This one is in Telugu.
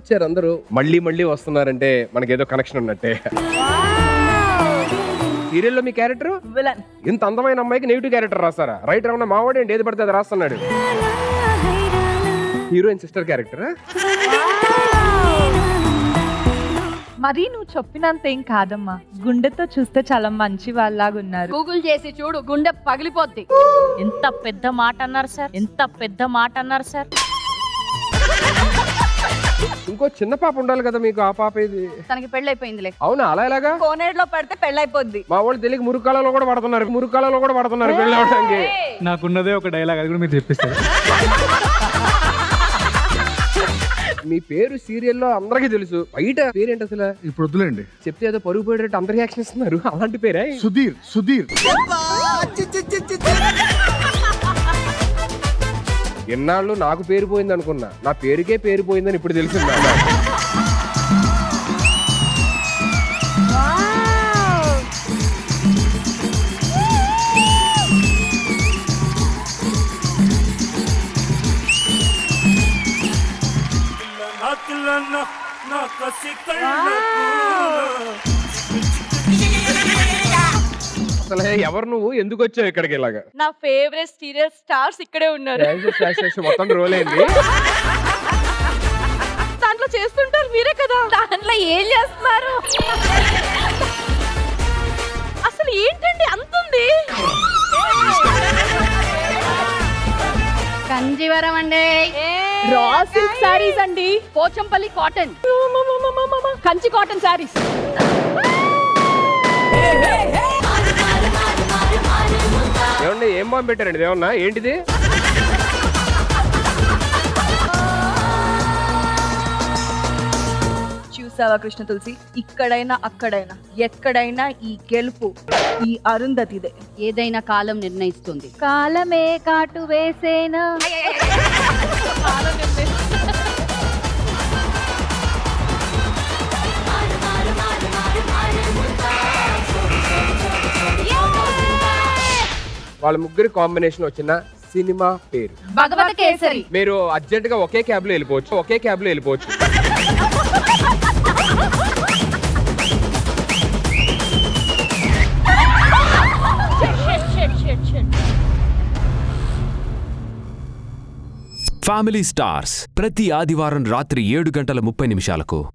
వచ్చారు అందరూ మళ్ళీ మళ్ళీ వస్తున్నారంటే మనకేదో కనెక్షన్ ఉన్నట్టే. సీరియల్లో మీ క్యారెక్టర్ విలన్. ఇంత అందమైన అమ్మాయికి నెగిటివ్ క్యారెక్టర్ రాస్తారా? రైటర్ ఏమన్నా మావాడే ఏది పడితే అది రాస్తున్నాడు. హీరోయిన్ సిస్టర్ క్యారెక్టరా? మరి నువ్వు చెప్పినంత ఏం కాదమ్మా, గుండెతో చూస్తే చాలా మంచి వాళ్ళలాగా ఉన్నారు. గూగుల్ చేసి చూడు, గుండె పగిలిపోద్ది. ఎంత పెద్ద మాట అన్నారు సార్, ఎంత పెద్ద మాట అన్నారు సార్. ఇంకో చిన్న పాప ఉండాలి కదా మీకు. ఆ పాప ఇది తనకి పెళ్ళైపోయిందిలే. అవునా? అలా ఎలాగా? కోనేరులో పడితే పెళ్ళైపోద్ది. మా వాళ్ళు తెలియక మురుకాలలో కూడా పడుతున్నారు పెళ్ళి అవడానికి. నాకున్నదే ఒక డైలాగ్, అది కూడా మీరు చెప్పిస్తారు. మీ పేరు సీరియల్లో అందరికీ తెలుసు, బయట పేరేంటి అసలు? ఇప్పుడు వద్దులేండి. చెప్తే ఏదో పరుగు పోయేటట్టు అందరు యాక్షన్ ఇస్తున్నారు. అలాంటి పేరే సుధీర్. ఎన్నాళ్ళు నాకు పేరు పోయింది అనుకున్నా, నా పేరుకే పేరు పోయిందని ఇప్పుడు తెలిసింది. అసలు ఎవరు నువ్వు, ఎందుకు వచ్చావు ఇక్కడికి? ఇలాగా నా ఫేవరెట్ సీరియల్ స్టార్స్ ఇక్కడే ఉన్నారు. మొత్తం రోల్ అయింది. దాంట్లో చేస్తుంటారు మీరే కదా. దాంట్లో ఏం చేస్తున్నారు అసలు? ఏంటండి అంతుంది? కంజీవరం అండి, రా సిల్క్ సారీస్ అండి, పోచంపల్లి కాటన్, కంచి కాటన్ సారీస్. ఏమండి ఏం బాంబు పెట్టారండి? ఏమన్నా ఏంటిది? చూసావా కృష్ణ తులసి, ఇక్కడైనా అక్కడైనా ఎక్కడైనా ఈ గెలుపు ఈ అరుంధతిదే. ఏదైనా కాలం నిర్ణయిస్తుంది. కాలమే కాటు వేసేనా. వాళ్ళ ముగ్గురి కాంబినేషన్ వచ్చిన సినిమా పేరు భగవత కేసరి. మీరు అర్జెంట్ గా ఒకే క్యాబ్ లో వెళ్ళిపోవచ్చు. ఫ్యామిలీ స్టార్స్ ప్రతి ఆదివారం రాత్రి 7:30